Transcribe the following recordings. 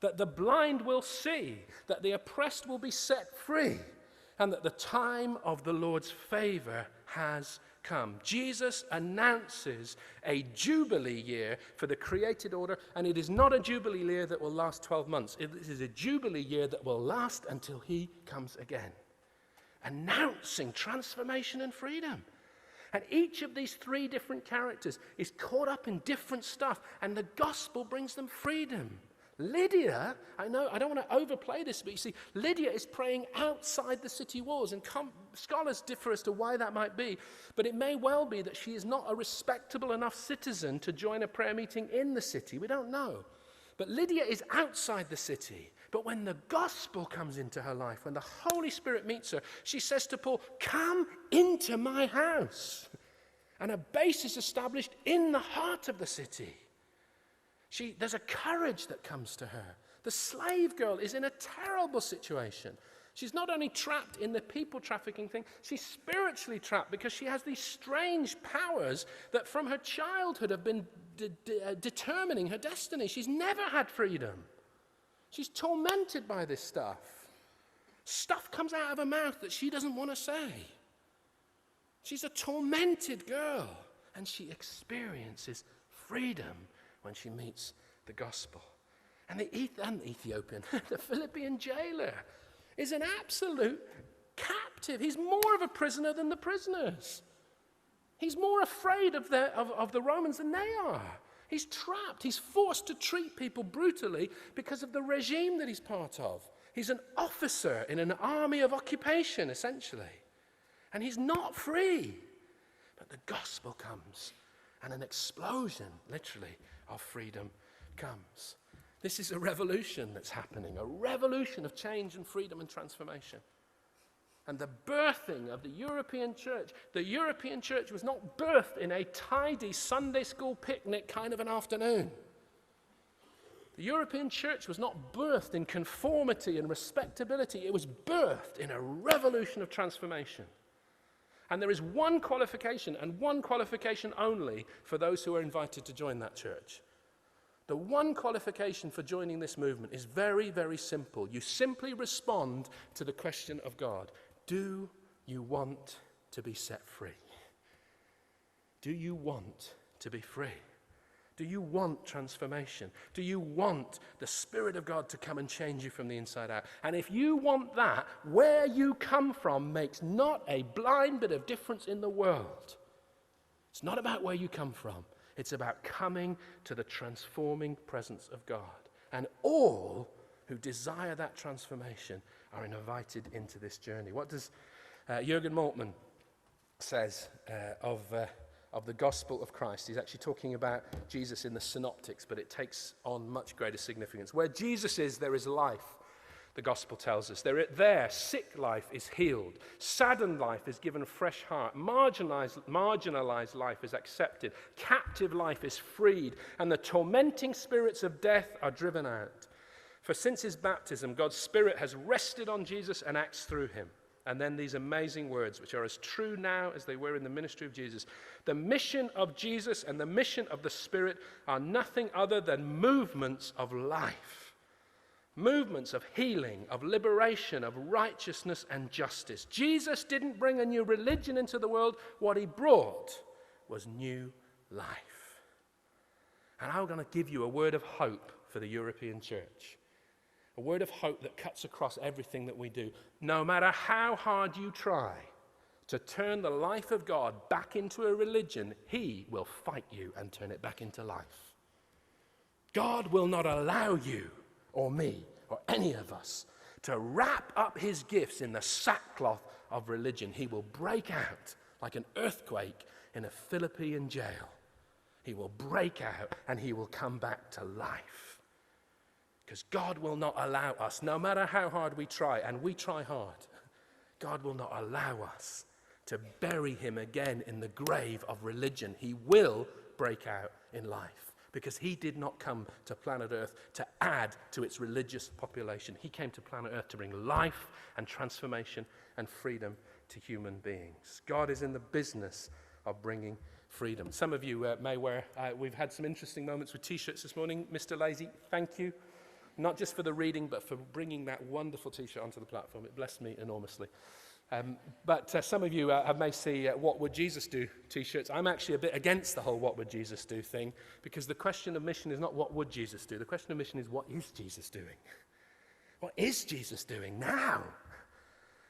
that the blind will see, that the oppressed will be set free, and that the time of the Lord's favor has come. Jesus announces a jubilee year for the created order, and it is not a jubilee year that will last 12 months. It is a jubilee year that will last until he comes again, announcing transformation and freedom. And each of these three different characters is caught up in different stuff, and the gospel brings them freedom. Lydia, I know, I don't want to overplay this, but you see, Lydia is praying outside the city walls, and scholars differ as to why that might be, but it may well be that she is not a respectable enough citizen to join a prayer meeting in the city. We don't know. But Lydia is outside the city. But when the gospel comes into her life, when the Holy Spirit meets her, she says to Paul, "Come into my house." And a base is established in the heart of the city. There's a courage that comes to her. The slave girl is in a terrible situation. She's not only trapped in the people trafficking thing, she's spiritually trapped because she has these strange powers that from her childhood have been determining her destiny. She's never had freedom. She's tormented by this stuff. Stuff comes out of her mouth that she doesn't want to say. She's a tormented girl, and she experiences freedom when she meets the gospel. And the Ethiopian, the Philippian jailer, is an absolute captive. He's more of a prisoner than the prisoners. He's more afraid of the Romans than they are. He's trapped. He's forced to treat people brutally because of the regime that he's part of. He's an officer in an army of occupation, essentially. And he's not free. But the gospel comes, and an explosion, literally, of freedom comes. This is a revolution that's happening, a revolution of change and freedom and transformation. And the birthing of the European church was not birthed in a tidy Sunday school picnic kind of an afternoon. The European church was not birthed in conformity and respectability. It was birthed in a revolution of transformation. And there is one qualification, and one qualification only, for those who are invited to join that church. The one qualification for joining this movement is very, very simple. You simply respond to the question of God. Do you want to be set free? Do you want to be free? Do you want transformation? Do you want the Spirit of God to come and change you from the inside out? And if you want that, where you come from makes not a blind bit of difference in the world. It's not about where you come from. It's about coming to the transforming presence of God. And all who desire that transformation are invited into this journey. What does Jürgen Moltmann says of the gospel of Christ? He's actually talking about Jesus in the synoptics, but it takes on much greater significance. Where Jesus is, there is life, the gospel tells us. There, sick life is healed. Saddened life is given a fresh heart. Marginalized life is accepted. Captive life is freed. And the tormenting spirits of death are driven out. For since his baptism, God's Spirit has rested on Jesus and acts through him. And then these amazing words, which are as true now as they were in the ministry of Jesus. The mission of Jesus and the mission of the Spirit are nothing other than movements of life. Movements of healing, of liberation, of righteousness and justice. Jesus didn't bring a new religion into the world. What he brought was new life. And I'm going to give you a word of hope for the European church. A word of hope that cuts across everything that we do. No matter how hard you try to turn the life of God back into a religion, he will fight you and turn it back into life. God will not allow you or me or any of us to wrap up his gifts in the sackcloth of religion. He will break out like an earthquake in a Philippian jail. He will break out and he will come back to life. Because God will not allow us, no matter how hard we try, and we try hard, God will not allow us to bury him again in the grave of religion. He will break out in life, because he did not come to planet Earth to add to its religious population. He came to planet Earth to bring life and transformation and freedom to human beings. God is in the business of bringing freedom. Some of you may wear, we've had some interesting moments with t-shirts this morning. Mr. Lazy, thank you. not just for the reading, but for bringing that wonderful T-shirt onto the platform. It blessed me enormously. But some of you may see What Would Jesus Do T-shirts. I'm actually a bit against the whole What Would Jesus Do thing, because the question of mission is not what would Jesus do. The question of mission is what is Jesus doing? What is Jesus doing now?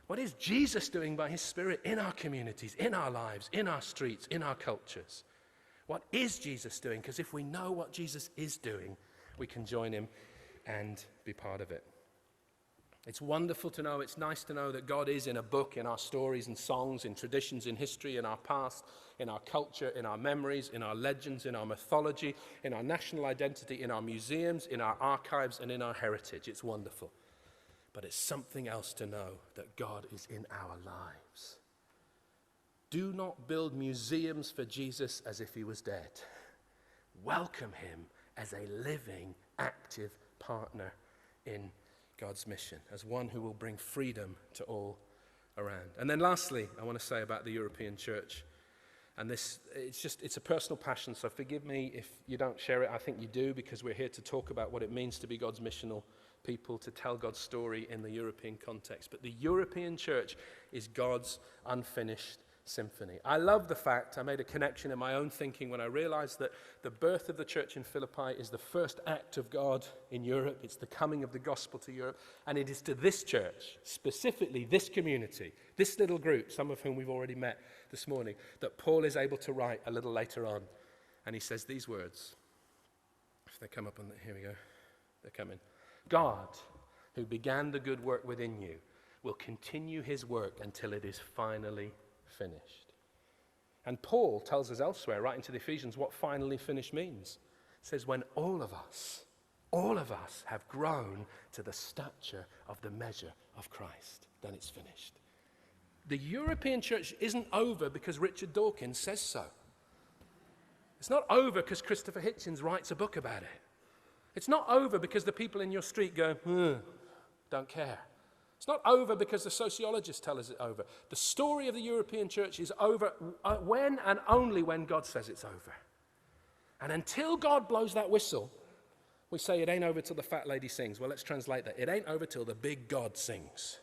What is Jesus doing by his Spirit in our communities, in our lives, in our streets, in our cultures? What is Jesus doing? Because if we know what Jesus is doing, we can join him and be part of it. It's wonderful to know, it's nice to know that God is in a book, in our stories and songs, in traditions, in history, in our past, in our culture, in our memories, in our legends, in our mythology, in our national identity, in our museums, in our archives, and in our heritage. It's wonderful. But it's something else to know that God is in our lives. Do not build museums for Jesus as if he was dead. Welcome him as a living, active partner in God's mission, as one who will bring freedom to all around. And then lastly, I want to say about the European church, and this, it's a personal passion, so forgive me if you don't share it. I think you do, because we're here to talk about what it means to be God's missional people, to tell God's story in the European context. But the European church is God's unfinished symphony. I love the fact, I made a connection in my own thinking when I realized that the birth of the church in Philippi is the first act of God in Europe. It's the coming of the gospel to Europe, and it is to this church, specifically this community, this little group, some of whom we've already met this morning, that Paul is able to write a little later on. And he says these words. If they come up on here we go. They're coming. God, who began the good work within you, will continue his work until it is finally finished. And Paul tells us elsewhere, writing to the Ephesians, what finally finished means. It says, when all of us have grown to the stature of the measure of Christ, then it's finished. The European church isn't over because Richard Dawkins says so. It's not over because Christopher Hitchens writes a book about it. It's not over because the people in your street go, don't care. It's not over because the sociologists tell us it's over. The story of the European church is over when and only when God says it's over. And until God blows that whistle, we say it ain't over till the fat lady sings. Well, let's translate that. It ain't over till the big God sings.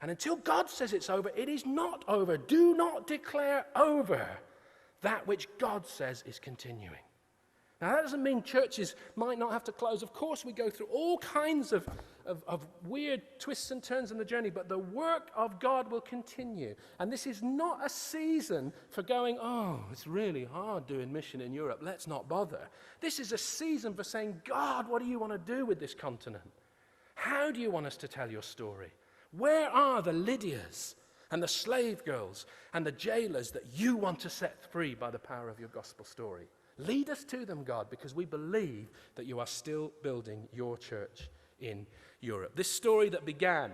And until God says it's over, it is not over. Do not declare over that which God says is continuing. Now, that doesn't mean churches might not have to close. Of course, we go through all kinds of weird twists and turns in the journey, but the work of God will continue. And this is not a season for going, oh, it's really hard doing mission in Europe. Let's not bother. This is a season for saying, God, what do you want to do with this continent? How do you want us to tell your story? Where are the Lydias and the slave girls and the jailers that you want to set free by the power of your gospel story? Lead us to them, God, because we believe that you are still building your church in Europe. This story that began,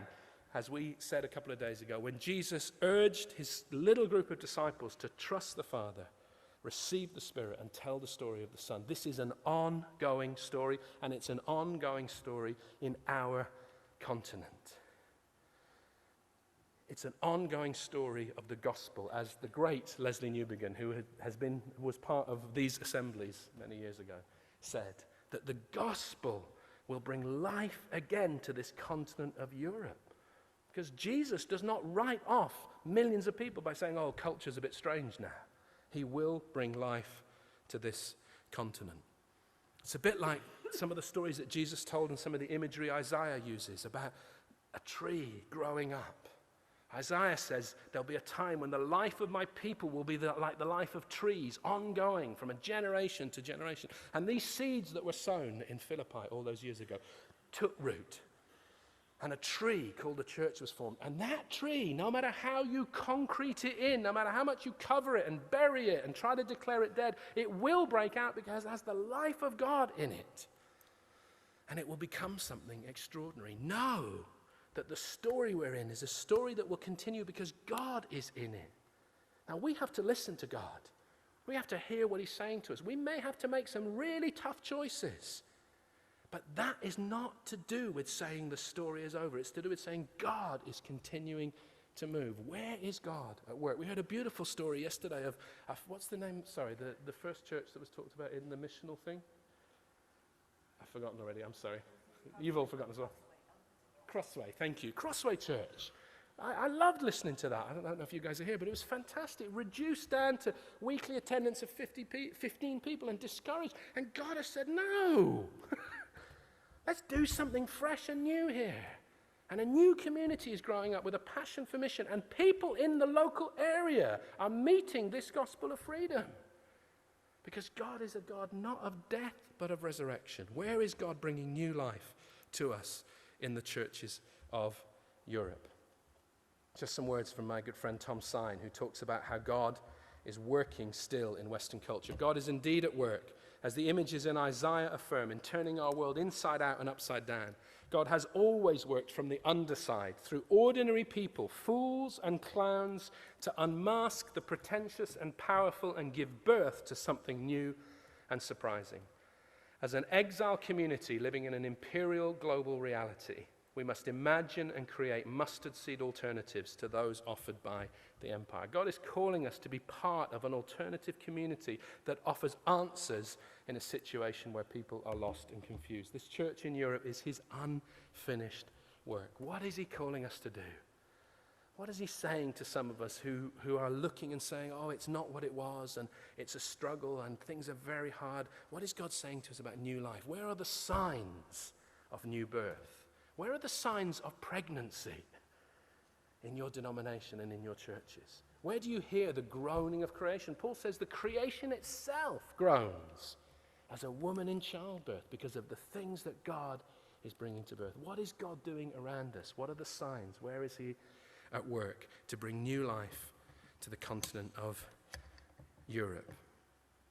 as we said a couple of days ago, when Jesus urged his little group of disciples to trust the Father, receive the Spirit, and tell the story of the Son. This is an ongoing story, and it's an ongoing story in our continent. It's an ongoing story of the gospel, as the great Leslie Newbigin, who was part of these assemblies many years ago, said, that the gospel will bring life again to this continent of Europe. Because Jesus does not write off millions of people by saying, oh, culture's a bit strange now. He will bring life to this continent. It's a bit like some of the stories that Jesus told and some of the imagery Isaiah uses about a tree growing up. Isaiah says there'll be a time when the life of my people will be like the life of trees, ongoing from a generation to generation. And these seeds that were sown in Philippi all those years ago took root. And a tree called the church was formed. And that tree, no matter how you concrete it in, no matter how much you cover it and bury it and try to declare it dead, it will break out because it has the life of God in it. And it will become something extraordinary. Know that the story we're in is a story that will continue because God is in it. Now, we have to listen to God. We have to hear what he's saying to us. We may have to make some really tough choices. But that is not to do with saying the story is over. It's to do with saying God is continuing to move. Where is God at work? We heard a beautiful story yesterday of what's the name? Sorry, the first church that was talked about in the missional thing? I've forgotten already. I'm sorry. You've all forgotten as well. Crossway, thank you. Crossway Church. I loved listening to that. I don't know if you guys are here, but it was fantastic. Reduced down to weekly attendance of 15 people and discouraged. And God has said, no. Let's do something fresh and new here. And a new community is growing up with a passion for mission. And people in the local area are meeting this gospel of freedom. Because God is a God not of death, but of resurrection. Where is God bringing new life to us in the churches of Europe? Just some words from my good friend Tom Sine, who talks about how God is working still in Western culture. God is indeed at work, as the images in Isaiah affirm, in turning our world inside out and upside down. God has always worked from the underside, through ordinary people, fools and clowns, to unmask the pretentious and powerful and give birth to something new and surprising. As an exile community living in an imperial global reality, we must imagine and create mustard seed alternatives to those offered by the empire. God is calling us to be part of an alternative community that offers answers in a situation where people are lost and confused. This church in Europe is his unfinished work. What is he calling us to do? What is he saying to some of us who are looking and saying, oh, it's not what it was, and it's a struggle, and things are very hard? What is God saying to us about new life? Where are the signs of new birth? Where are the signs of pregnancy in your denomination and in your churches? Where do you hear the groaning of creation? Paul says the creation itself groans as a woman in childbirth because of the things that God is bringing to birth. What is God doing around us? What are the signs? Where is he at work to bring new life to the continent of Europe?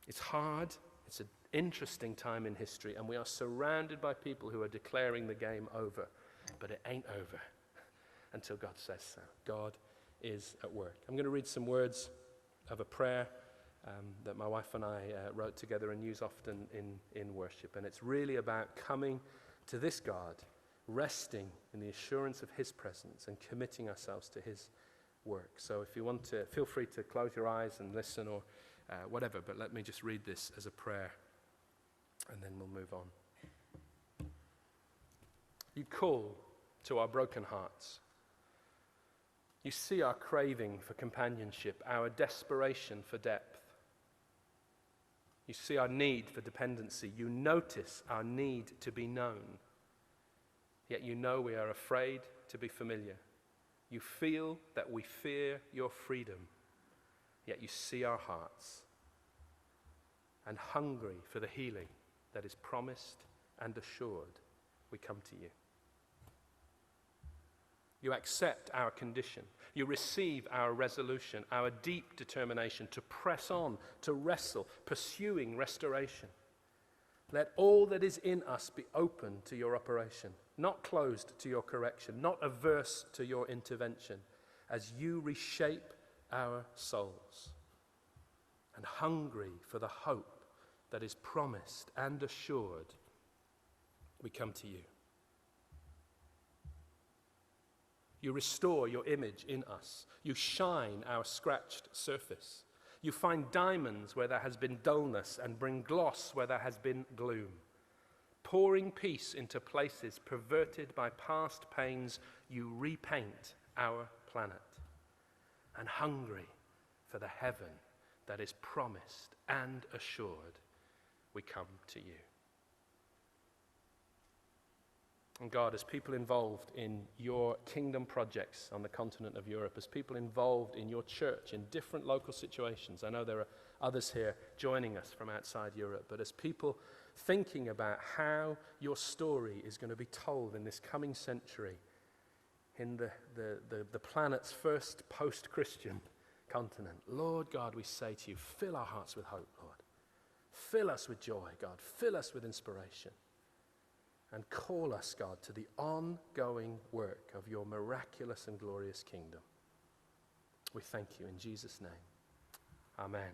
It's hard. It's an interesting time in history, and we are surrounded by people who are declaring the game over. But it ain't over until God says so. God is at work. I'm going to read some words of a prayer that my wife and I wrote together and use often in worship. And it's really about coming to this God, resting in the assurance of his presence and committing ourselves to his work. So if you want to, feel free to close your eyes and listen or whatever, but let me just read this as a prayer and then we'll move on. You call to our broken hearts. You see our craving for companionship, our desperation for depth. You see our need for dependency. You notice our need to be known. Yet you know we are afraid to be familiar. You feel that we fear your freedom. Yet you see our hearts. And hungry for the healing that is promised and assured, we come to you. You accept our condition. You receive our resolution, our deep determination to press on, to wrestle, pursuing restoration. Let all that is in us be open to your operation, not closed to your correction, not averse to your intervention, as you reshape our souls. And hungry for the hope that is promised and assured, we come to you. You restore your image in us. You shine our scratched surface. You find diamonds where there has been dullness and bring gloss where there has been gloom. Pouring peace into places perverted by past pains, you repaint our planet. And hungry for the heaven that is promised and assured, we come to you. And God, as people involved in your kingdom projects on the continent of Europe, as people involved in your church in different local situations, I know there are others here joining us from outside Europe, but as people thinking about how your story is going to be told in this coming century, in the planet's first post-Christian continent, Lord God, we say to you, fill our hearts with hope, Lord. Fill us with joy, God. Fill us with inspiration. And call us, God, to the ongoing work of your miraculous and glorious kingdom. We thank you in Jesus' name. Amen.